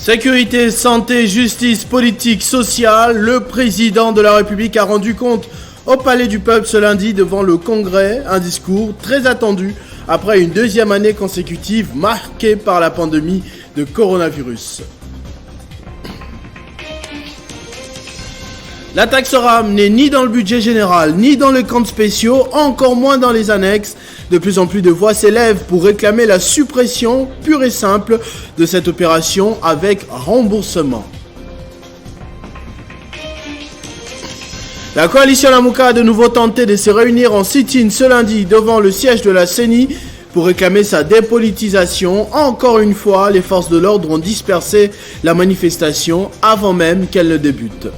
Sécurité, santé, justice, politique, sociale, le président de la République a rendu compte au Palais du Peuple ce lundi devant le Congrès, un discours très attendu après une deuxième année consécutive marquée par la pandémie de coronavirus. La taxe RAM n'est ni dans le budget général, ni dans les comptes spéciaux, encore moins dans les annexes. De plus en plus de voix s'élèvent pour réclamer la suppression pure et simple de cette opération avec remboursement. La coalition Lamuka a de nouveau tenté de se réunir en sit-in ce lundi devant le siège de la CENI pour réclamer sa dépolitisation. Encore une fois, les forces de l'ordre ont dispersé la manifestation avant même qu'elle ne débute.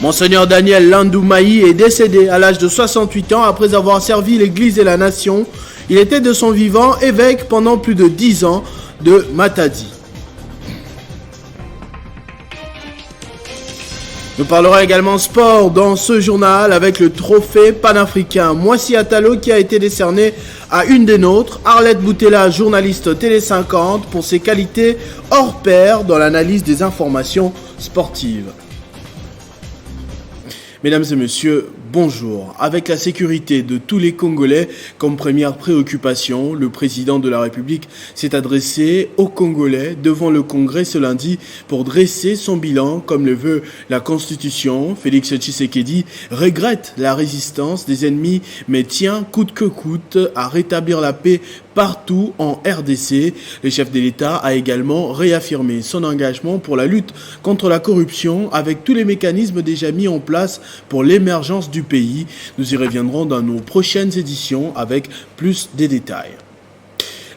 Monseigneur Daniel Landoumaï est décédé à l'âge de 68 ans après avoir servi l'Église et la nation. Il était de son vivant évêque pendant plus de 10 ans de Matadi. Nous parlerons également sport dans ce journal avec le trophée panafricain Moissi Atalo qui a été décerné à une des nôtres, Arlette Boutella, journaliste Télé 50, pour ses qualités hors pair dans l'analyse des informations sportives. Mesdames et messieurs, bonjour. Avec la sécurité de tous les Congolais comme première préoccupation, le président de la République s'est adressé aux Congolais devant le Congrès ce lundi pour dresser son bilan comme le veut la Constitution. Félix Tshisekedi regrette la résistance des ennemis mais tient coûte que coûte à rétablir la paix partout en RDC. Le chef de l'État a également réaffirmé son engagement pour la lutte contre la corruption avec tous les mécanismes déjà mis en place pour l'émergence du pays. Nous y reviendrons dans nos prochaines éditions avec plus de détails.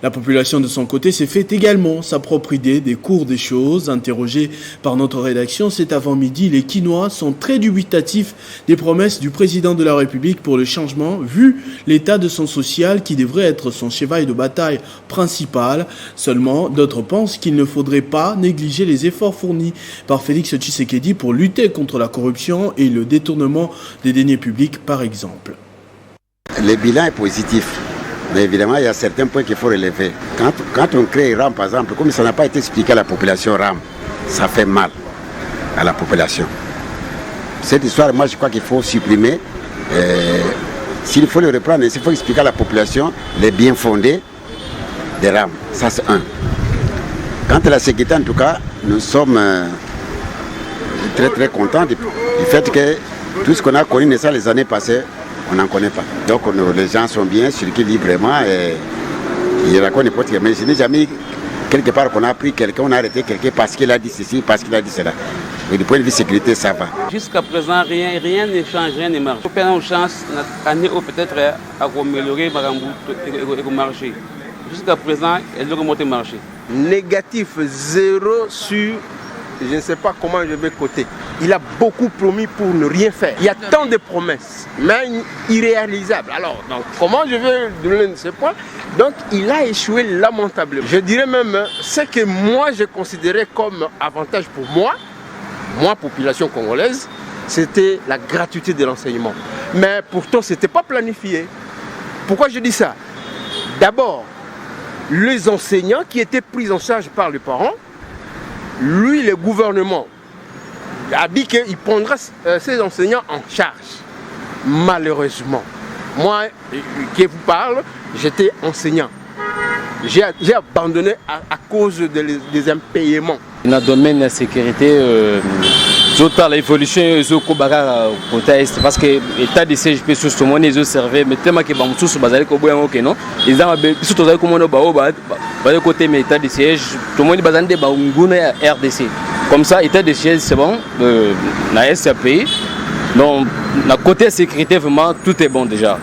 La population de son côté s'est fait également sa propre idée des cours des choses. Interrogés par notre rédaction cet avant-midi, les Quinois sont très dubitatifs des promesses du président de la République pour le changement, vu l'état de son social qui devrait être son cheval de bataille principal. Seulement, d'autres pensent qu'il ne faudrait pas négliger les efforts fournis par Félix Tshisekedi pour lutter contre la corruption et le détournement des deniers publics, par exemple. Le bilan est positif. Mais évidemment, il y a certains points qu'il faut relever. Quand on crée RAM, par exemple, comme ça n'a pas été expliqué à la population RAM, ça fait mal à la population. Cette histoire, moi, je crois qu'il faut supprimer. S'il faut le reprendre, il faut expliquer à la population les biens fondés des RAM. Ça, c'est un. Quant à la sécurité, en tout cas, nous sommes très, très contents du fait que tout ce qu'on a connu les années passées, on n'en connaît pas. Donc les gens sont bien, circulent librement et ils racontent n'importe quoi. Mais je n'ai jamais quelque part qu'on a pris quelqu'un, on a arrêté quelqu'un parce qu'il a dit ceci, parce qu'il a dit cela. Mais du point de vue sécurité, ça va. Jusqu'à présent, rien ne change, rien ne marche. On a une chance, peut-être à améliorer le marché. Jusqu'à présent, elle doit remonter le marché. Négatif, 0 sur... Je ne sais pas comment je vais coter. Il a beaucoup promis pour ne rien faire. Il y a tant de promesses, mais irréalisables. Alors, donc, comment je vais donner ce point? Donc, il a échoué lamentablement. Je dirais même, ce que moi, je considérais comme avantage pour moi, population congolaise, c'était la gratuité de l'enseignement. Mais pourtant, ce n'était pas planifié. Pourquoi je dis ça? D'abord, les enseignants qui étaient pris en charge par les parents, lui, le gouvernement, a dit qu'il prendra ses enseignants en charge. Malheureusement, moi qui vous parle, j'étais enseignant. J'ai abandonné à cause des impayements. Dans le domaine de la sécurité, l'évolution parce que l'état de CGP sur ce moment ils observé mais tellement que tous se basent au bout que non ils ont surtout comme on a côté mais état de siège tout le monde basé des nguna RDC comme ça état de siège c'est bon la SAP donc la côté sécurité vraiment tout est bon déjà.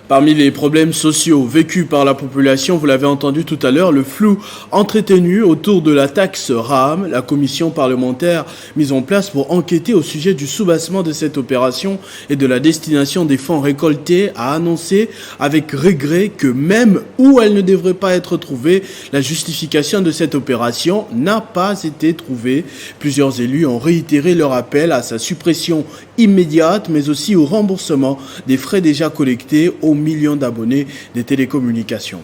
Parmi les problèmes sociaux vécus par la population, vous l'avez entendu tout à l'heure, le flou entretenu autour de la taxe RAM, la commission parlementaire mise en place pour enquêter au sujet du soubassement de cette opération et de la destination des fonds récoltés, a annoncé avec regret que même où elle ne devrait pas être trouvée, la justification de cette opération n'a pas été trouvée. Plusieurs élus ont réitéré leur appel à sa suppression immédiate, mais aussi au remboursement des frais déjà collectés aux millions d'abonnés des télécommunications.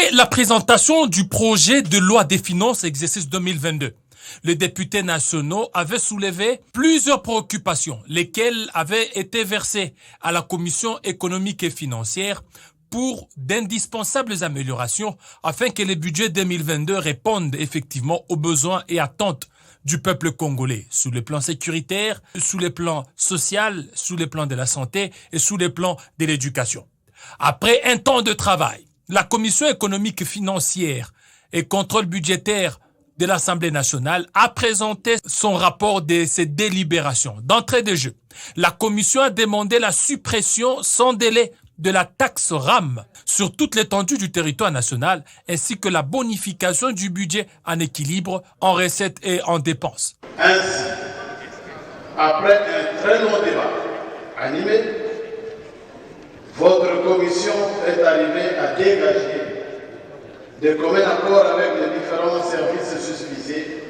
Après la présentation du projet de loi des finances exercice 2022, les députés nationaux avaient soulevé plusieurs préoccupations, lesquelles avaient été versées à la Commission économique et financière pour d'indispensables améliorations afin que le budget 2022 réponde effectivement aux besoins et attentes du peuple congolais, sous le plan sécuritaire, sous le plan social, sous le plan de la santé et sous le plan de l'éducation. Après un temps de travail, la Commission économique financière et contrôle budgétaire de l'Assemblée nationale a présenté son rapport de ses délibérations. D'entrée de jeu, la Commission a demandé la suppression sans délai de la taxe RAM sur toute l'étendue du territoire national, ainsi que la bonification du budget en équilibre en recettes et en dépenses. Ainsi, après un très long débat animé, votre commission est arrivée à dégager de commun accord avec les différents services susvisés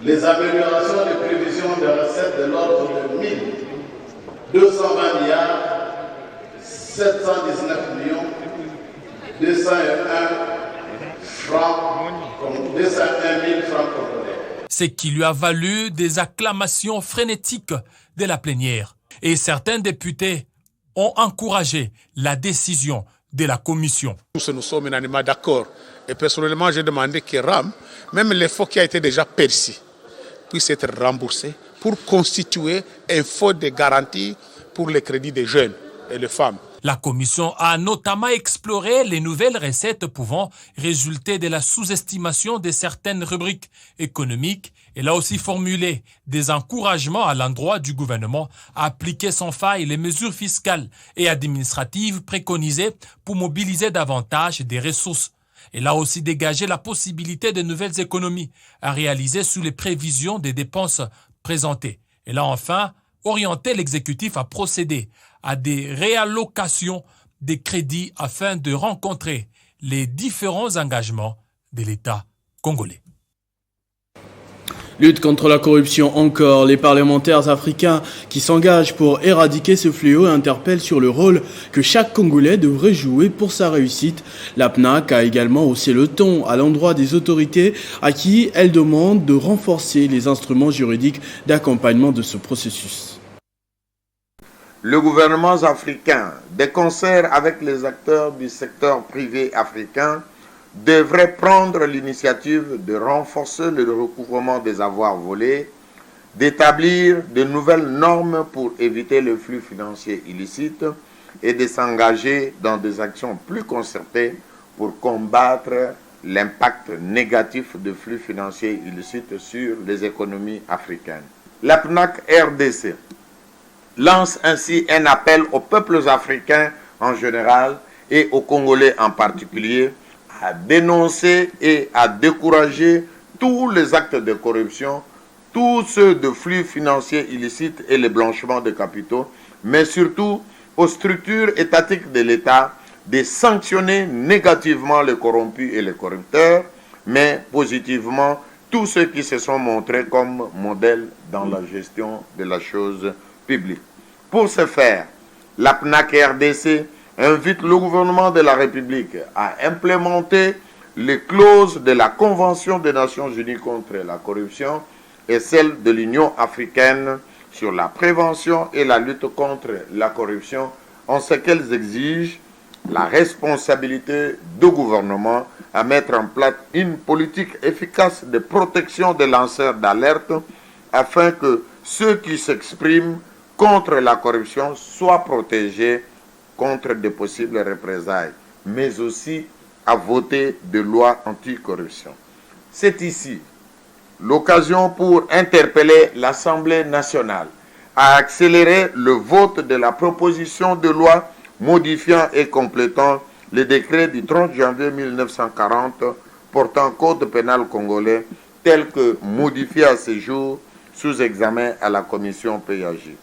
les améliorations de prévisions de recettes de l'ordre de 1220 milliards 719 millions 201 francs, 201 000 francs congolais. Ce qui lui a valu des acclamations frénétiques de la plénière. Et certains députés ont encouragé la décision de la commission. Nous sommes unanimement d'accord. Et personnellement, j'ai demandé que RAM, même l'effort qui a été déjà perçu, puisse être remboursé pour constituer un fonds de garantie pour les crédits des jeunes et les femmes. La commission a notamment exploré les nouvelles recettes pouvant résulter de la sous-estimation de certaines rubriques économiques. Elle a aussi formulé des encouragements à l'endroit du gouvernement à appliquer sans faille les mesures fiscales et administratives préconisées pour mobiliser davantage des ressources. Elle a aussi dégagé la possibilité de nouvelles économies à réaliser sous les prévisions des dépenses présentées. Elle a enfin orienté l'exécutif à procéder à des réallocations des crédits afin de rencontrer les différents engagements de l'État congolais. Lutte contre la corruption encore. Les parlementaires africains qui s'engagent pour éradiquer ce fléau interpellent sur le rôle que chaque Congolais devrait jouer pour sa réussite. La PNAC a également haussé le ton à l'endroit des autorités à qui elle demande de renforcer les instruments juridiques d'accompagnement de ce processus. Le gouvernement africain, de concert avec les acteurs du secteur privé africain, devrait prendre l'initiative de renforcer le recouvrement des avoirs volés, d'établir de nouvelles normes pour éviter le flux financier illicite et de s'engager dans des actions plus concertées pour combattre l'impact négatif de flux financiers illicites sur les économies africaines. La PNAC RDC lance ainsi un appel aux peuples africains en général et aux Congolais en particulier à dénoncer et à décourager tous les actes de corruption, tous ceux de flux financiers illicites et le blanchiment de capitaux, mais surtout aux structures étatiques de l'État de sanctionner négativement les corrompus et les corrupteurs, mais positivement tous ceux qui se sont montrés comme modèles dans la gestion de la chose publique. Pour ce faire, la PNAC RDC invite le gouvernement de la République à implémenter les clauses de la Convention des Nations Unies contre la corruption et celle de l'Union africaine sur la prévention et la lutte contre la corruption, en ce qu'elles exigent la responsabilité du gouvernement à mettre en place une politique efficace de protection des lanceurs d'alerte afin que ceux qui s'expriment contre la corruption soient protégés contre de possibles représailles, mais aussi à voter des lois anticorruption. C'est ici l'occasion pour interpeller l'Assemblée nationale à accélérer le vote de la proposition de loi modifiant et complétant le décret du 30 janvier 1940 portant code pénal congolais tel que modifié à ce jour sous examen à la commission PAJ.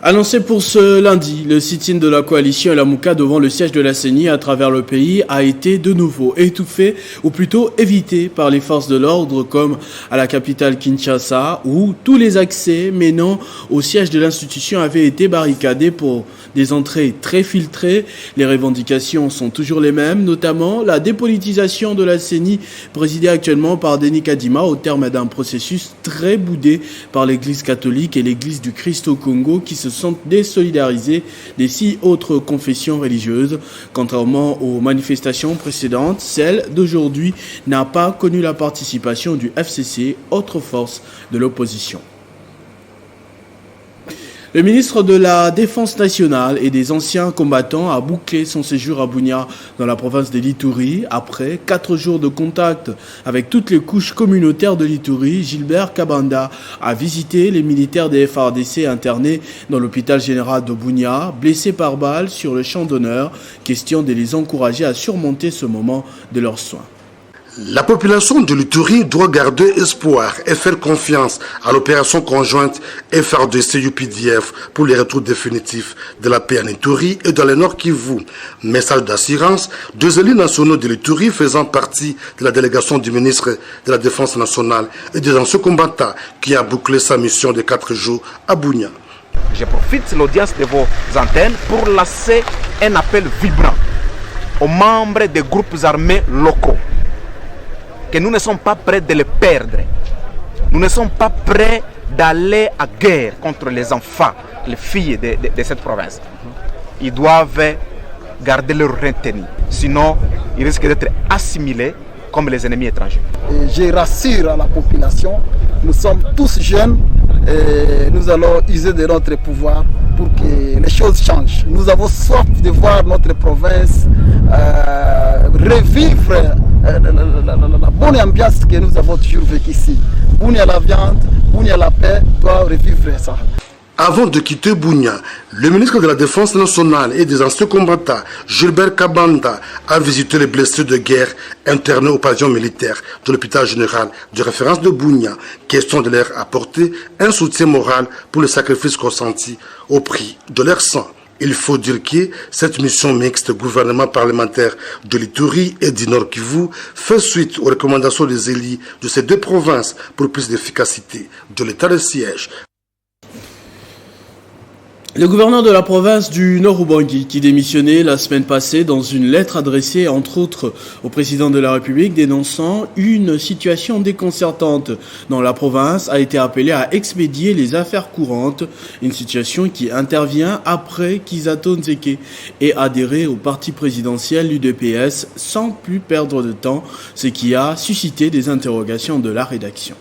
Annoncé pour ce lundi, le sit-in de la coalition et la Mouka devant le siège de la CENI à travers le pays a été de nouveau étouffé ou plutôt évité par les forces de l'ordre comme à la capitale Kinshasa où tous les accès menant au siège de l'institution avaient été barricadés pour des entrées très filtrées. Les revendications sont toujours les mêmes, notamment la dépolitisation de la CENI présidée actuellement par Denis Kadima au terme d'un processus très boudé par l'Église catholique et l'Église du Christ au Congo qui se sont désolidarisés des 6 autres confessions religieuses. Contrairement aux manifestations précédentes, celle d'aujourd'hui n'a pas connu la participation du FCC, autre force de l'opposition. Le ministre de la Défense nationale et des anciens combattants a bouclé son séjour à Bunia dans la province de l'Ituri. Après 4 jours de contact avec toutes les couches communautaires de l'Ituri, Gilbert Kabanda a visité les militaires des FARDC internés dans l'hôpital général de Bunia, blessés par balle sur le champ d'honneur. Question de les encourager à surmonter ce moment de leurs soins. La population de l'Ituri doit garder espoir et faire confiance à l'opération conjointe FARDC-UPDF pour le retour définitif de la paix en Ituri et dans le Nord Kivu. Message d'assurance des élus nationaux de l'Ituri faisant partie de la délégation du ministre de la Défense nationale et des anciens combattants qui a bouclé sa mission de 4 jours à Bunia. Je profite de l'audience de vos antennes pour lancer un appel vibrant aux membres des groupes armés locaux. Que nous ne sommes pas prêts de les perdre. Nous ne sommes pas prêts d'aller à guerre contre les enfants, les filles de cette province. Ils doivent garder leur retenue. Sinon, ils risquent d'être assimilés comme les ennemis étrangers. Et je rassure à la population, nous sommes tous jeunes et nous allons user de notre pouvoir pour que les choses changent. Nous avons soif de voir notre province revivre la bonne ambiance que nous avons toujours vécue ici. Bunia la viande, Bunia la paix, doit revivre ça. Avant de quitter Bunia, le ministre de la Défense nationale et des anciens combattants, Gilbert Kabanda, a visité les blessés de guerre internés au pavillon militaire de l'hôpital général de référence de Bunia, question de leur apporter un soutien moral pour le sacrifice consenti au prix de leur sang. Il faut dire que cette mission mixte gouvernement parlementaire de l'Ituri et du Nord Kivu fait suite aux recommandations des élus de ces 2 provinces pour plus d'efficacité de l'état de siège. Le gouverneur de la province du Nord Ubangi, qui démissionnait la semaine passée dans une lettre adressée entre autres au président de la République dénonçant une situation déconcertante dans la province, a été appelé à expédier les affaires courantes, une situation qui intervient après qu'Isato Nzeke ait adhéré au parti présidentiel l'UDPS sans plus perdre de temps, ce qui a suscité des interrogations de la rédaction.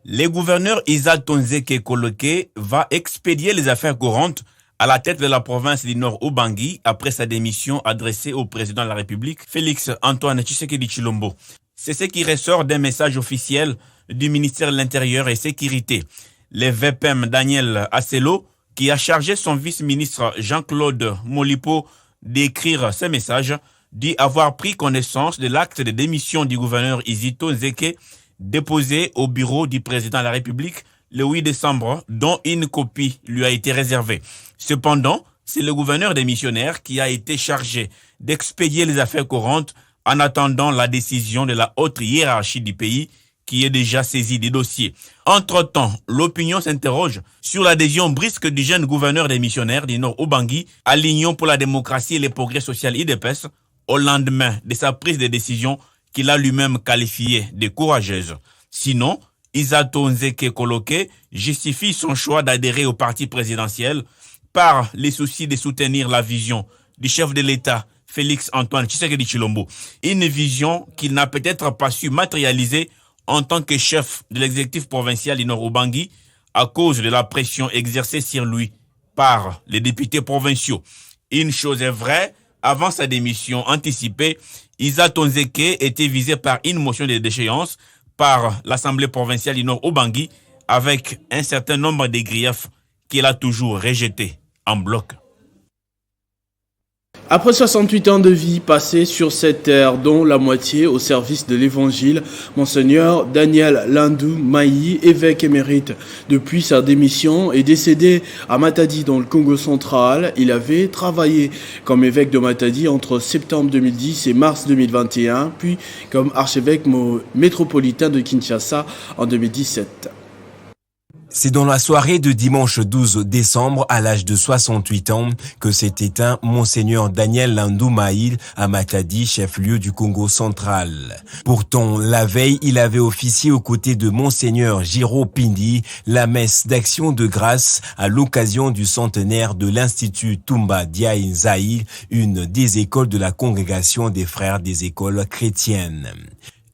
Le gouverneur Izato Nzeke Koloke va expédier les affaires courantes à la tête de la province du Nord Ubangi après sa démission adressée au président de la République, Félix Antoine Tshisekedi Tshilombo. C'est ce qui ressort d'un message officiel du ministère de l'Intérieur et Sécurité. Le VPM Daniel Asselo, qui a chargé son vice-ministre Jean-Claude Molipo d'écrire ce message, dit avoir pris connaissance de l'acte de démission du gouverneur Izato Nzeke déposé au bureau du président de la République le 8 décembre, dont une copie lui a été réservée. Cependant, c'est le gouverneur démissionnaire qui a été chargé d'expédier les affaires courantes en attendant la décision de la haute hiérarchie du pays qui est déjà saisie des dossiers. Entre-temps, l'opinion s'interroge sur l'adhésion brusque du jeune gouverneur démissionnaire du Nord Ubangi à l'Union pour la démocratie et les progrès social IDPS au lendemain de sa prise de décision qu'il a lui-même qualifié de courageuse. Sinon, Izato Nzeke Koloke justifie son choix d'adhérer au parti présidentiel par les soucis de soutenir la vision du chef de l'État, Félix Antoine Tshisekedi Tshilombo. Une vision qu'il n'a peut-être pas su matérialiser en tant que chef de l'exécutif provincial du Nord Ubangi à cause de la pression exercée sur lui par les députés provinciaux. Une chose est vraie, avant sa démission anticipée, Izato Nzeke était visé par une motion de déchéance par l'Assemblée provinciale du Nord Ubangi avec un certain nombre de griefs qu'il a toujours rejetés en bloc. Après 68 ans de vie passés sur cette terre, dont la moitié au service de l'Évangile, Monseigneur Daniel Landou Mayi, évêque émérite depuis sa démission, est décédé à Matadi dans le Congo central. Il avait travaillé comme évêque de Matadi entre septembre 2010 et mars 2021, puis comme archevêque métropolitain de Kinshasa en 2017. C'est dans la soirée de dimanche 12 décembre, à l'âge de 68 ans, que s'est éteint Monseigneur Daniel Landou Mayi à Matadi, chef-lieu du Congo central. Pourtant, la veille, il avait officié aux côtés de Monseigneur Giro Pindi la messe d'action de grâce à l'occasion du centenaire de l'Institut Tumba Diaye Nzayi, une des écoles de la congrégation des frères des écoles chrétiennes.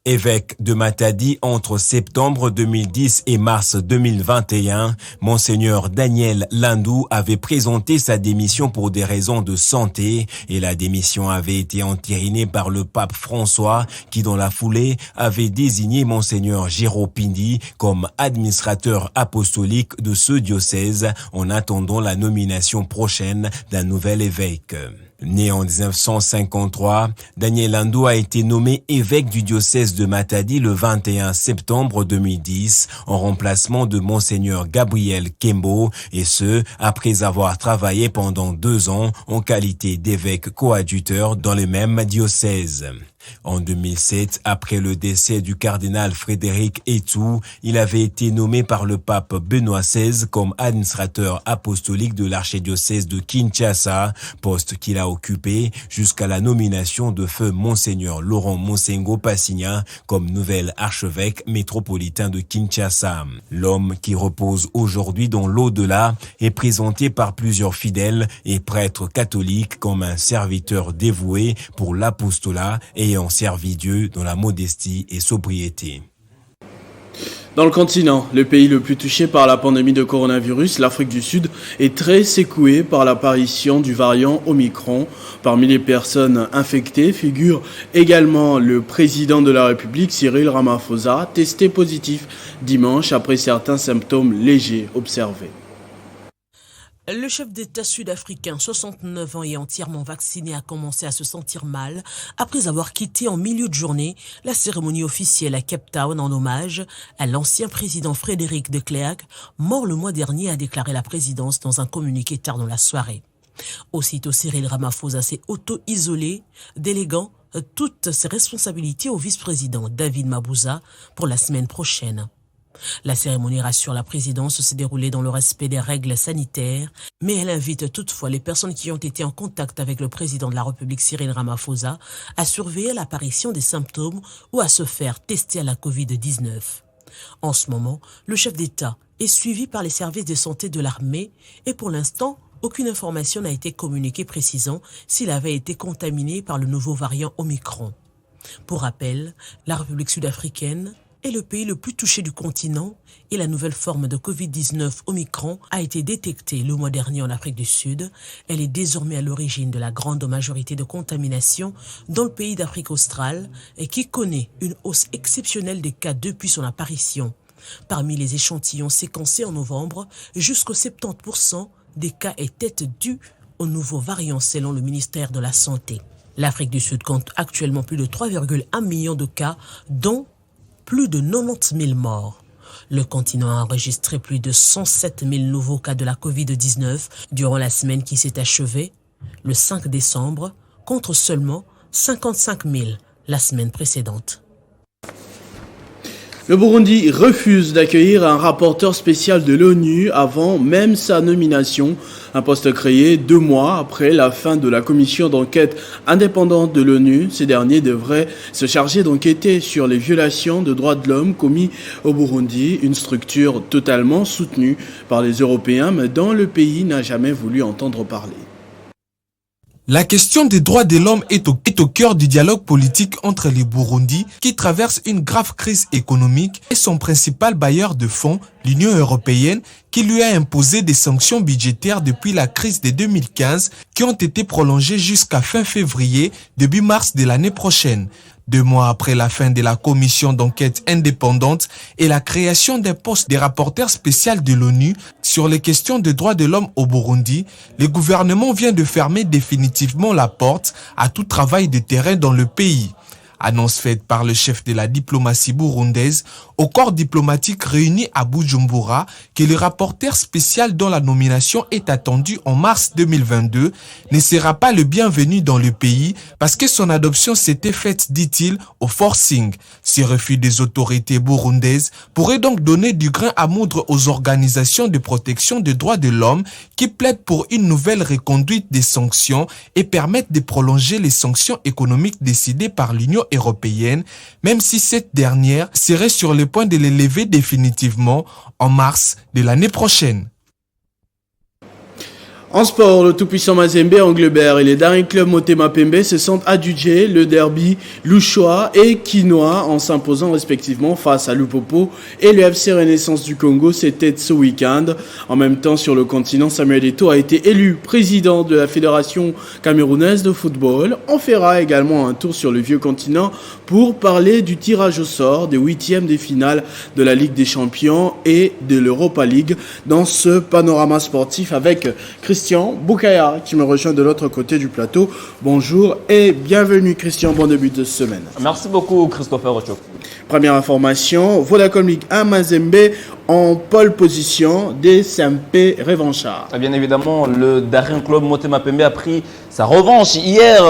Évêque de Matadi entre septembre 2010 et mars 2021, Monseigneur Daniel Landou avait présenté sa démission pour des raisons de santé et la démission avait été entérinée par le pape François qui dans la foulée avait désigné Monseigneur Giro Pindi comme administrateur apostolique de ce diocèse en attendant la nomination prochaine d'un nouvel évêque. Né en 1953, Daniel Landou a été nommé évêque du diocèse de Matadi le 21 septembre 2010 en remplacement de Monseigneur Gabriel Kembo et ce, après avoir travaillé pendant 2 ans en qualité d'évêque coadjuteur dans le même diocèse. En 2007, après le décès du cardinal Frédéric Etou, il avait été nommé par le pape Benoît XVI comme administrateur apostolique de l'archidiocèse de Kinshasa, poste qu'il a occupé jusqu'à la nomination de feu Monseigneur Laurent Monsengo Passigna comme nouvel archevêque métropolitain de Kinshasa. L'homme qui repose aujourd'hui dans l'au-delà est présenté par plusieurs fidèles et prêtres catholiques comme un serviteur dévoué pour l'apostolat et ayant servi Dieu dans la modestie et sobriété. Dans le continent, le pays le plus touché par la pandémie de coronavirus, l'Afrique du Sud, est très secoué par l'apparition du variant Omicron. Parmi les personnes infectées figure également le président de la République, Cyril Ramaphosa, testé positif dimanche après certains symptômes légers observés. Le chef d'État sud-africain, 69 ans et entièrement vacciné, a commencé à se sentir mal après avoir quitté en milieu de journée la cérémonie officielle à Cape Town en hommage à l'ancien président Frédéric de Klerk, mort le mois dernier, a déclaré la présidence dans un communiqué tard dans la soirée. Aussitôt, Cyril Ramaphosa s'est auto-isolé, déléguant toutes ses responsabilités au vice-président David Mabuza pour la semaine prochaine. La cérémonie rassure la présidence s'est déroulée dans le respect des règles sanitaires, mais elle invite toutefois les personnes qui ont été en contact avec le président de la République Cyril Ramaphosa à surveiller l'apparition des symptômes ou à se faire tester à la Covid-19. En ce moment, le chef d'État est suivi par les services de santé de l'armée et pour l'instant, aucune information n'a été communiquée précisant s'il avait été contaminé par le nouveau variant Omicron. Pour rappel, la République sud-africaine est le pays le plus touché du continent et la nouvelle forme de Covid-19 Omicron a été détectée le mois dernier en Afrique du Sud. Elle est désormais à l'origine de la grande majorité de contaminations dans le pays d'Afrique australe et qui connaît une hausse exceptionnelle des cas depuis son apparition. Parmi les échantillons séquencés en novembre, jusqu'au 70% des cas étaient dus au nouveau variant selon le ministère de la Santé. L'Afrique du Sud compte actuellement plus de 3,1 millions de cas, dont plus de 90 000 morts. Le continent a enregistré plus de 107 000 nouveaux cas de la Covid-19 durant la semaine qui s'est achevée le 5 décembre, contre seulement 55 000 la semaine précédente. Le Burundi refuse d'accueillir un rapporteur spécial de l'ONU avant même sa nomination, un poste créé 2 mois après la fin de la commission d'enquête indépendante de l'ONU. Ces derniers devraient se charger d'enquêter sur les violations de droits de l'homme commis au Burundi, une structure totalement soutenue par les Européens, mais dont le pays n'a jamais voulu entendre parler. La question des droits de l'homme est au cœur du dialogue politique entre les Burundi, qui traverse une grave crise économique, et son principal bailleur de fonds, l'Union européenne, qui lui a imposé des sanctions budgétaires depuis la crise de 2015, qui ont été prolongées jusqu'à fin février, début mars de l'année prochaine. 2 mois après la fin de la commission d'enquête indépendante et la création d'un poste de rapporteur spécial de l'ONU sur les questions des droits de l'homme au Burundi, le gouvernement vient de fermer définitivement la porte à tout travail de terrain dans le pays. Annonce faite par le chef de la diplomatie burundaise au corps diplomatique réuni à Bujumbura que le rapporteur spécial dont la nomination est attendue en mars 2022 ne sera pas le bienvenu dans le pays parce que son adoption s'était faite, dit-il, au forcing. Ce refus des autorités burundaises pourrait donc donner du grain à moudre aux organisations de protection des droits de l'homme qui plaident pour une nouvelle reconduite des sanctions et permettent de prolonger les sanctions économiques décidées par l'Union européenne, même si cette dernière serait sur le point de les lever définitivement en mars de l'année prochaine. En sport, le tout-puissant Mazembe Anglebert et les Daring Club Motema Pembe se sont adjugés le derby Lushoa et Quinoa en s'imposant respectivement face à Lupopo et le FC Renaissance du Congo. C'était ce week-end. En même temps, sur le continent, Samuel Eto'o a été élu président de la Fédération camerounaise de football. On fera également un tour sur le vieux continent pour parler du tirage au sort des 8e des finales de la Ligue des Champions et de l'Europa League dans ce panorama sportif avec Christian Boukaya qui me rejoint de l'autre côté du plateau. Bonjour et bienvenue Christian, bon début de semaine. Merci beaucoup Christopher Ocho. Première information, Vodacom Ligue 1 Mazembe en pole position des SMP revanchards. Bien évidemment, le Daring Club Motema Pembe a pris sa revanche hier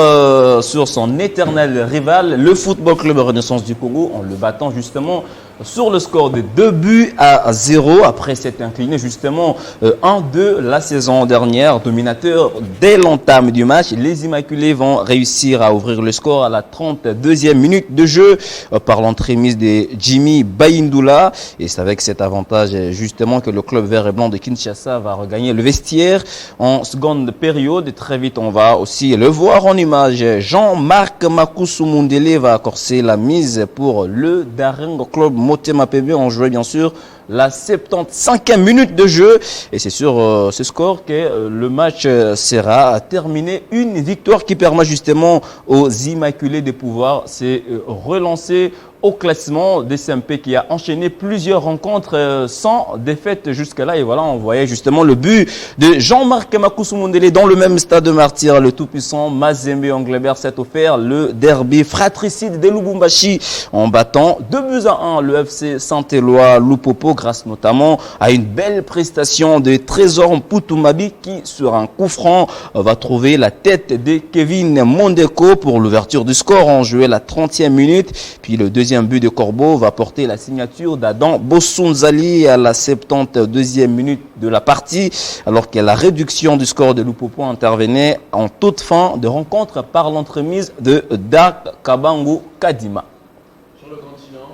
sur son éternel rival, le Football Club Renaissance du Congo, en le battant justement sur le score de 2-0 après s'être incliné justement 1-2 la saison dernière. Dominateur dès l'entame du match, les Immaculés vont réussir à ouvrir le score à la 32e minute de jeu par l'entremise de Jimmy Bayindula. Et c'est avec cet avantage justement que le club vert et blanc de Kinshasa va regagner le vestiaire en seconde période. Et très vite, on va aussi le voir en image. Jean-Marc Makousou Mundele va corser la mise pour le Daring Club Motema Pembe. On jouait bien sûr la 75e minute de jeu et c'est sur ce score que le match sera terminé. Une victoire qui permet justement aux Immaculés de pouvoir se relancer au classement des SMP qui a enchaîné plusieurs rencontres sans défaite jusque-là. Et voilà, on voyait justement le but de Jean-Marc Makousou Mundele dans le même stade de Martyr. Le tout-puissant Mazembe Anglebert s'est offert le derby fratricide de Lubumbashi en battant 2-1 le FC Saint-Éloi Lupopo grâce notamment à une belle prestation de Trésor Mputumabi qui, sur un coup franc, va trouver la tête de Kevin Mondeko pour l'ouverture du score en jouant la 30e minute. Puis le deuxième but de Corbeau va porter la signature d'Adam Bossunzali à la 72e minute de la partie, alors que la réduction du score de Lupopo intervenait en toute fin de rencontre par l'entremise de Dak Kabangu Kadima.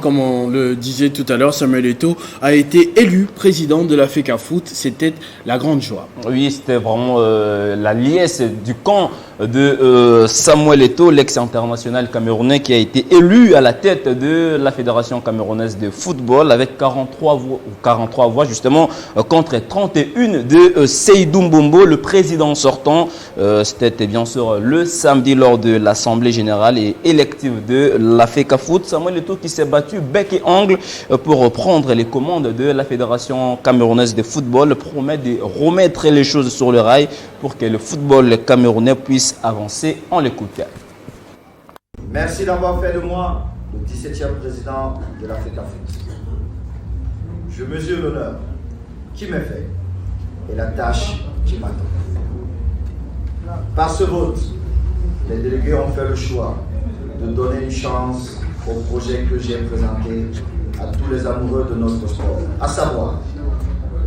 Comme on le disait tout à l'heure, Samuel Eto'o a été élu président de la FECAFOOT. C'était la grande joie. Oui, c'était vraiment la liesse du camp de Samuel Eto'o, l'ex-international camerounais qui a été élu à la tête de la Fédération camerounaise de football avec 43 voix justement contre 31 de Seydou Mbombo, le président sortant. C'était bien sûr le samedi lors de l'Assemblée générale et élective de la FECAFOOT. Samuel Eto'o qui s'est battu bec et ongle pour prendre les commandes de la Fédération camerounaise de football, promet de remettre les choses sur le rail pour que le football camerounais puisse avancer. On l'écoute. Merci d'avoir fait de moi le 17e président de la FECAFOOT. Je mesure l'honneur qui m'est fait et la tâche qui m'attend. Par ce vote, les délégués ont fait le choix de donner une chance au projet que j'ai présenté à tous les amoureux de notre sport, à savoir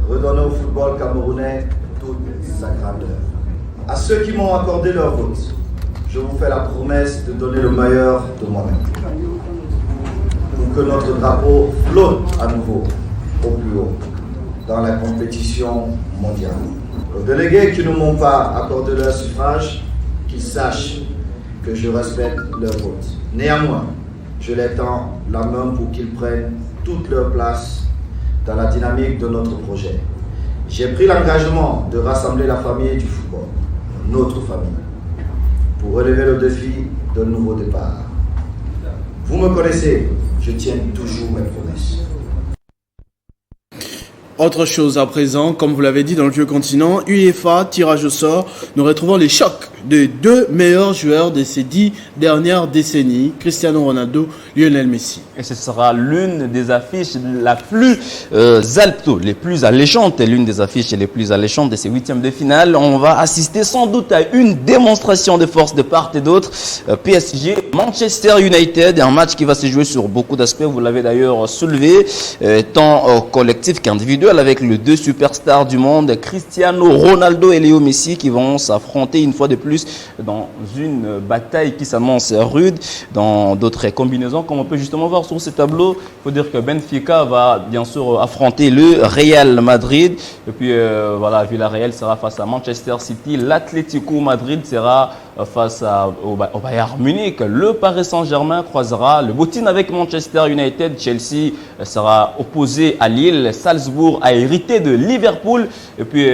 redonner au football camerounais toute sa grandeur. À ceux qui m'ont accordé leur vote, je vous fais la promesse de donner le meilleur de moi-même pour que notre drapeau flotte à nouveau au plus haut dans la compétition mondiale. Aux délégués qui ne m'ont pas accordé leur suffrage, qu'ils sachent que je respecte leur vote. Néanmoins, je les tends la main pour qu'ils prennent toute leur place dans la dynamique de notre projet. J'ai pris l'engagement de rassembler la famille du football, notre famille, pour relever le défi d'un nouveau départ. Vous me connaissez, je tiens toujours mes promesses. Autre chose à présent, comme vous l'avez dit dans le vieux continent, UEFA, tirage au sort, nous retrouvons les chocs des deux meilleurs joueurs de ces 10 dernières décennies, Cristiano Ronaldo, Lionel Messi. Et ce sera l'une des affiches la plus les plus alléchantes, l'une des affiches les plus alléchantes de ces huitièmes de finale. On va assister sans doute à une démonstration de force de part et d'autre. PSG, Manchester United, un match qui va se jouer sur beaucoup d'aspects, vous l'avez d'ailleurs soulevé, tant collectif qu'individuel, avec les deux superstars du monde, Cristiano Ronaldo et Léo Messi, qui vont s'affronter une fois de plus dans une bataille qui s'annonce rude, dans d'autres combinaisons, comme on peut justement voir sur ce tableau. Il faut dire que Benfica va bien sûr affronter le Real Madrid, et puis voilà, Villarreal sera face à Manchester City, l'Atlético Madrid sera face au Bayern Munich, le Paris Saint-Germain croisera le bottine avec Manchester United, Chelsea sera opposé à Lille, Salzbourg a hérité de Liverpool, et puis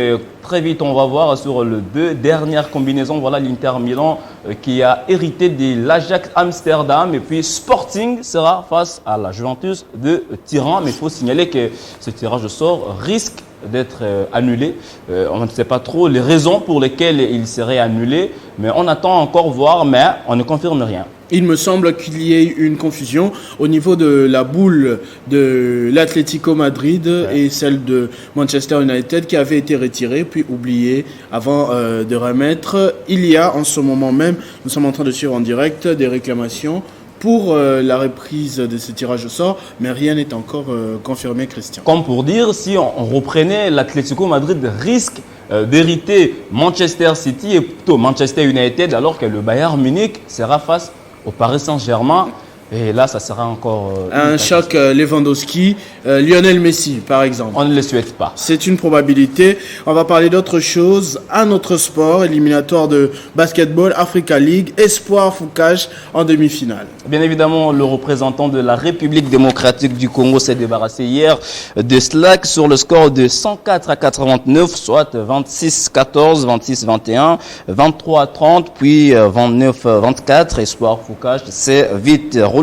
très vite on va voir sur les deux dernières combinaisons, voilà l'Inter Milan qui a hérité de l'Ajax Amsterdam, et puis Sporting sera face à la Juventus de Turin, mais il faut signaler que ce tirage au sort risque d'être annulé. On ne sait pas trop les raisons pour lesquelles il serait annulé, mais on attend encore voir, mais on ne confirme rien. Il me semble qu'il y ait une confusion au niveau de la boule de l'Atlético Madrid et celle de Manchester United qui avait été retirée puis oubliée avant de remettre. Il y a en ce moment même, nous sommes en train de suivre en direct des réclamations pour la reprise de ce tirage au sort, mais rien n'est encore confirmé, Christian. Comme pour dire, si on reprenait l'Atlético Madrid risque d'hériter Manchester City et plutôt Manchester United, alors que le Bayern Munich sera face au Paris Saint-Germain. Et là, ça sera encore un choc Lewandowski, Lionel Messi, par exemple. On ne le souhaite pas. C'est une probabilité. On va parler d'autre chose. Un autre sport, éliminatoire de basketball, Africa League, Espoir Foucache en demi-finale. Bien évidemment, le représentant de la République démocratique du Congo s'est débarrassé hier de Slack sur le score de 104-89, soit 26-14, 26-21, 23-30, puis 29-24. Espoir Foucache s'est vite relevé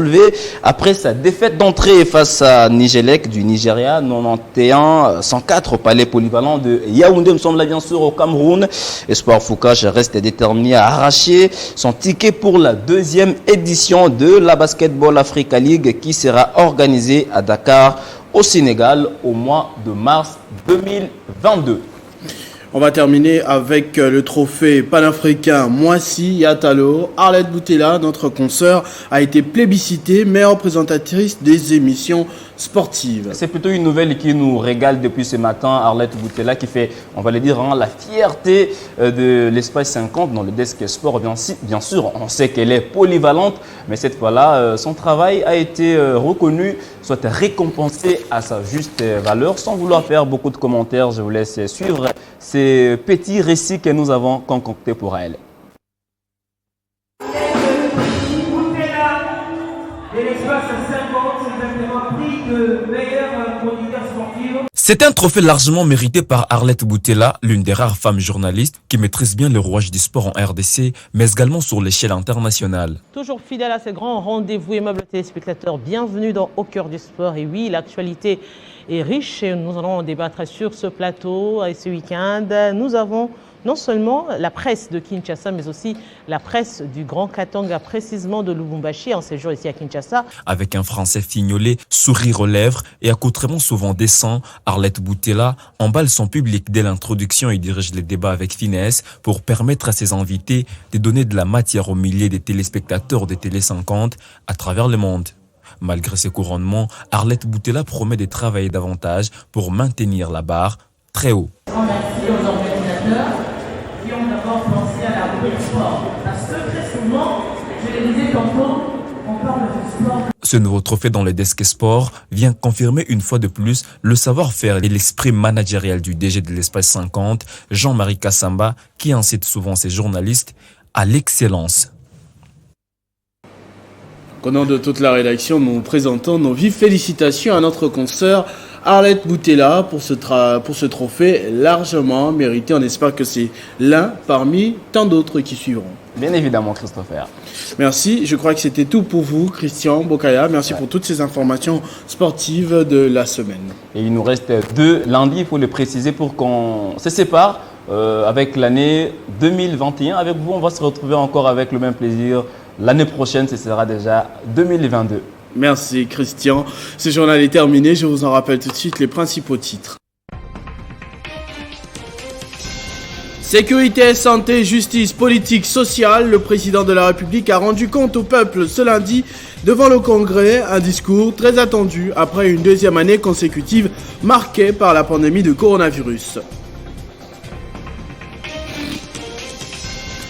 après sa défaite d'entrée face à Nigelec du Nigeria, 91-104 au palais polyvalent de Yaoundé. Nous sommes là bien sûr au Cameroun. Espoir Foucache reste déterminé à arracher son ticket pour la deuxième édition de la Basketball Africa League qui sera organisée à Dakar au Sénégal au mois de mars 2022. On va terminer avec le trophée panafricain Moissi Yatalo. Arlette Boutella, notre consoeur, a été plébiscitée meilleure présentatrice des émissions sportives. C'est plutôt une nouvelle qui nous régale depuis ce matin. Arlette Boutella qui fait, on va le dire, la fierté de l'espace 50 dans le desk sport. Bien sûr, on sait qu'elle est polyvalente, mais cette fois-là, son travail a été reconnu, soit récompensé à sa juste valeur. Sans vouloir faire beaucoup de commentaires, je vous laisse suivre ces petits récits que nous avons concoctés pour elle. C'est un trophée largement mérité par Arlette Boutella, l'une des rares femmes journalistes qui maîtrise bien le rouage du sport en RDC, mais également sur l'échelle internationale. Toujours fidèle à ce grand rendez-vous, aimables téléspectateurs, bienvenue dans Au cœur du sport. Et oui, l'actualité est riche et nous allons débattre sur ce plateau et ce week-end. Nous avons non seulement la presse de Kinshasa, mais aussi la presse du Grand Katanga, précisément de Lubumbashi, en séjour ici à Kinshasa. Avec un français fignolé, sourire aux lèvres et accoutrement souvent décent, Arlette Boutella emballe son public dès l'introduction et dirige les débats avec finesse pour permettre à ses invités de donner de la matière aux milliers de téléspectateurs de Télé 50 à travers le monde. Malgré ses couronnements, Arlette Boutella promet de travailler davantage pour maintenir la barre très haut. Merci aux organisateurs qui ont d'abord pensé à la rubrique sport. Parce que très souvent, je le disais tantôt, on parle de sport. Ce nouveau trophée dans le desk sport vient confirmer une fois de plus le savoir-faire et l'esprit managérial du DG de l'Espace 50, Jean-Marie Kassamba, qui incite souvent ses journalistes à l'excellence. Au nom de toute la rédaction, nous présentons nos vives félicitations à notre consoeur Arlette Boutella pour ce trophée largement mérité. On espère que c'est l'un parmi tant d'autres qui suivront. Bien évidemment, Christopher. Merci. Je crois que c'était tout pour vous, Christian Bokaya. Merci pour toutes ces informations sportives de la semaine. Et il nous reste 2 lundis, il faut le préciser, pour qu'on se sépare avec l'année 2021. Avec vous, on va se retrouver encore avec le même plaisir. L'année prochaine, ce sera déjà 2022. Merci, Christian. Ce journal est terminé. Je vous en rappelle tout de suite les principaux titres. Sécurité, santé, justice, politique, sociale, le président de la République a rendu compte au peuple ce lundi devant le Congrès, un discours très attendu après une deuxième année consécutive marquée par la pandémie de coronavirus.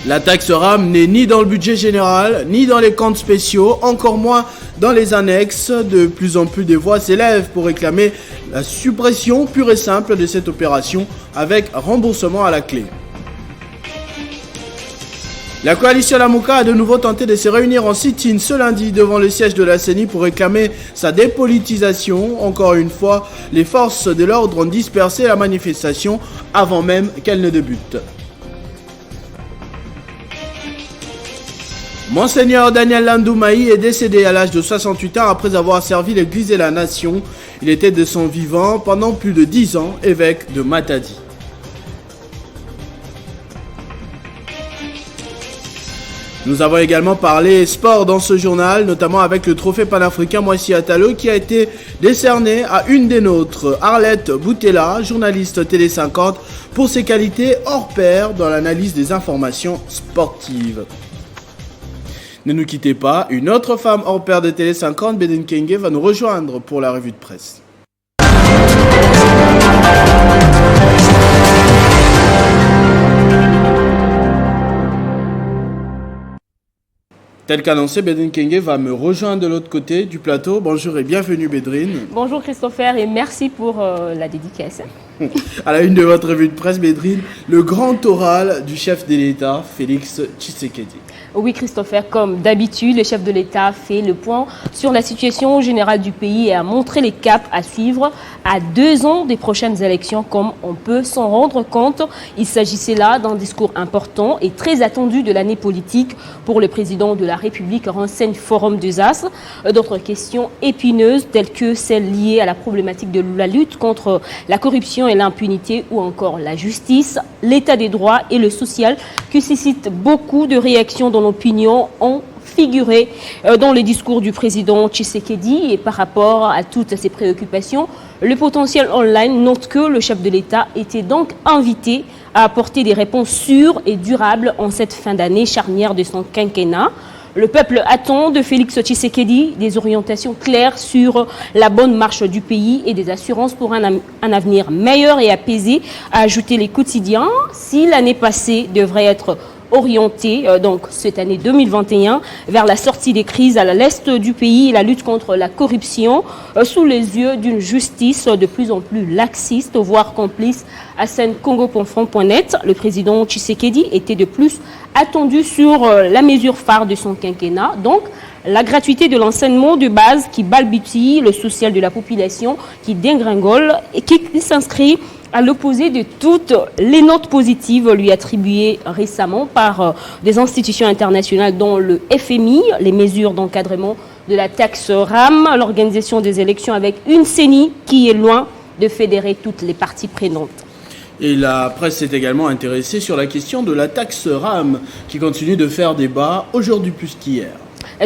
La taxe RAM n'est ni dans le budget général, ni dans les comptes spéciaux, encore moins dans les annexes. De plus en plus de voix s'élèvent pour réclamer la suppression pure et simple de cette opération avec remboursement à la clé. La coalition Lamuka a de nouveau tenté de se réunir en sit-in ce lundi devant le siège de la CENI pour réclamer sa dépolitisation. Encore une fois, les forces de l'ordre ont dispersé la manifestation avant même qu'elle ne débute. Monseigneur Daniel Landoumaï est décédé à l'âge de 68 ans après avoir servi l'Église et la Nation. Il était de son vivant pendant plus de 10 ans évêque de Matadi. Nous avons également parlé sport dans ce journal, notamment avec le trophée panafricain Moissi Atalo qui a été décerné à une des nôtres, Arlette Boutella, journaliste Télé 50, pour ses qualités hors pair dans l'analyse des informations sportives. Ne nous quittez pas, une autre femme hors pair de Télé 50, Bédine Kenge, va nous rejoindre pour la revue de presse. Tel qu'annoncé, Bédrine Kenge va me rejoindre de l'autre côté du plateau. Bonjour et bienvenue Bédrine. Bonjour Christopher et merci pour la dédicace. À la une de votre revue de presse, Bédrine, le grand oral du chef de l'État, Félix Tshisekedi. Oui Christopher, comme d'habitude, le chef de l'État fait le point sur la situation générale du pays et a montré les caps à suivre à 2 ans des prochaines élections, comme on peut s'en rendre compte. Il s'agissait là d'un discours important et très attendu de l'année politique pour le président de la République, renseigne Forum des As. D'autres questions épineuses telles que celles liées à la problématique de la lutte contre la corruption et l'impunité ou encore la justice, l'état des droits et le social qui suscitent beaucoup de réactions dans l'opinion ont figuré dans le discours du président Tshisekedi. Et par rapport à toutes ces préoccupations, le potentiel online note que le chef de l'État était donc invité à apporter des réponses sûres et durables en cette fin d'année charnière de son quinquennat. Le peuple attend de Félix Tshisekedi des orientations claires sur la bonne marche du pays et des assurances pour un avenir meilleur et apaisé, a ajouté les quotidiens. Si l'année passée devrait être orienté, donc cette année 2021, vers la sortie des crises à l'est du pays et la lutte contre la corruption, sous les yeux d'une justice de plus en plus laxiste, voire complice. À SeneCongo.net, le président Tshisekedi était de plus attendu sur la mesure phare de son quinquennat, donc la gratuité de l'enseignement de base qui balbutie, le social de la population qui dégringole et qui s'inscrit à l'opposé de toutes les notes positives lui attribuées récemment par des institutions internationales dont le FMI, les mesures d'encadrement de la taxe RAM, l'organisation des élections avec une CENI qui est loin de fédérer toutes les parties prenantes. Et la presse s'est également intéressée sur la question de la taxe RAM qui continue de faire débat aujourd'hui plus qu'hier.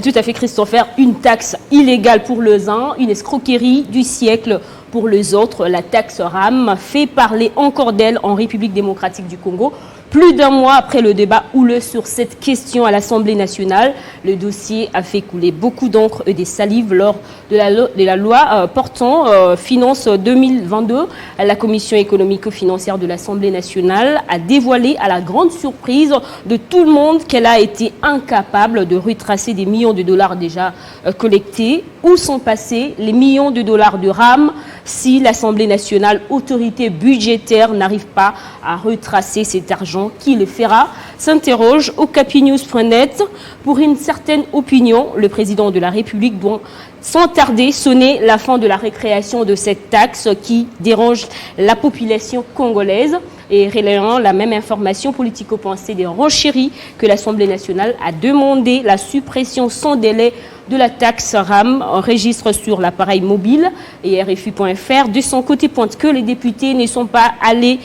Tout à fait Christopher, une taxe illégale pour les uns, une escroquerie du siècle pour les autres. La taxe RAM fait parler encore d'elle en République démocratique du Congo. Plus d'un mois après le débat houleux sur cette question à l'Assemblée nationale, le dossier a fait couler beaucoup d'encre et des salives lors de la loi portant finances 2022. La Commission économique-financière de l'Assemblée nationale a dévoilé à la grande surprise de tout le monde qu'elle a été incapable de retracer des millions de dollars déjà collectés. Où sont passés les millions de dollars de RAM si l'Assemblée nationale, autorité budgétaire, n'arrive pas à retracer cet argent Maintenant, qui le fera s'interroge au capinews.net. Pour une certaine opinion, le président de la République doit sans tarder sonner la fin de la récréation de cette taxe qui dérange la population congolaise. Et relayant la même information, Politico.cd des renchérit que l'Assemblée nationale a demandé la suppression sans délai de la taxe RAM, enregistre sur l'appareil mobile. Et RFI.fr, de son côté, pointe que les députés ne sont pas allés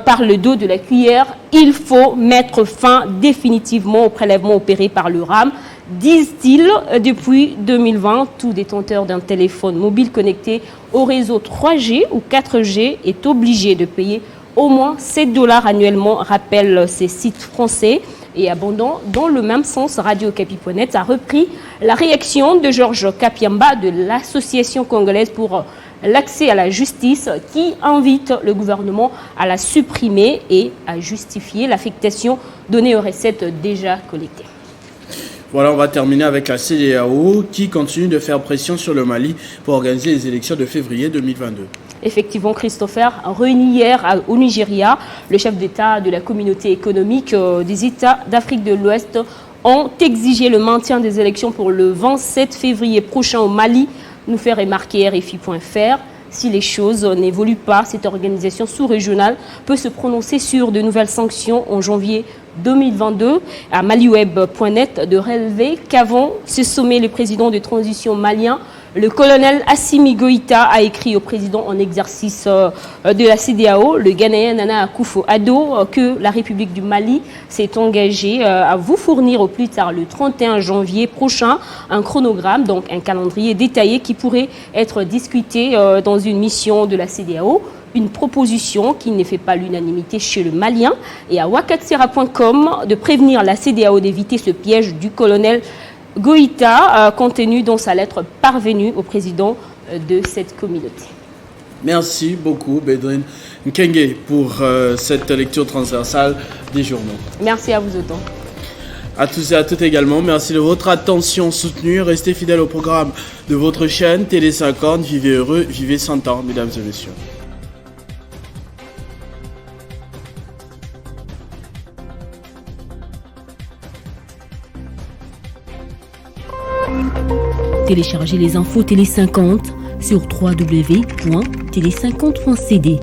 par le dos de la cuillère. Il faut mettre fin définitivement au prélèvement opéré par le RAM. Disent-ils, depuis 2020, tout détenteur d'un téléphone mobile connecté au réseau 3G ou 4G est obligé de payer au moins $7 annuellement, rappellent ces sites français. Et abondant dans le même sens, Radio Okapi.net a repris la réaction de Georges Kapiamba de l'Association congolaise pour l'accès à la justice qui invite le gouvernement à la supprimer et à justifier l'affectation donnée aux recettes déjà collectées. Voilà, on va terminer avec la CEDEAO qui continue de faire pression sur le Mali pour organiser les élections de février 2022. Effectivement, Christopher, réuni hier au Nigeria, le chef d'État de la communauté économique des États d'Afrique de l'Ouest ont exigé le maintien des élections pour le 27 février prochain au Mali, nous fait remarquer RFI.fr. Si les choses n'évoluent pas, cette organisation sous-régionale peut se prononcer sur de nouvelles sanctions en janvier 2022. À maliweb.net de relever qu'avant ce sommet, le président de transition malien, le colonel Assimi Goïta, a écrit au président en exercice de la CEDEAO, le Ghanéen Nana Akufo-Addo, que la République du Mali s'est engagée à vous fournir au plus tard le 31 janvier prochain un chronogramme, donc un calendrier détaillé qui pourrait être discuté dans une mission de la CEDEAO. Une proposition qui ne fait pas l'unanimité chez le Malien. Et à wakatsera.com de prévenir la CEDEAO d'éviter ce piège du colonel Goïta, contenu dans sa lettre parvenue au président de cette communauté. Merci beaucoup, Bédrine Nkenge, pour cette lecture transversale des journaux. Merci à vous autant. À tous et à toutes également, merci de votre attention soutenue. Restez fidèles au programme de votre chaîne Télé 50. Vivez heureux, vivez 100 ans, mesdames et messieurs. Téléchargez les infos Télé 50 sur www.télé50.cd.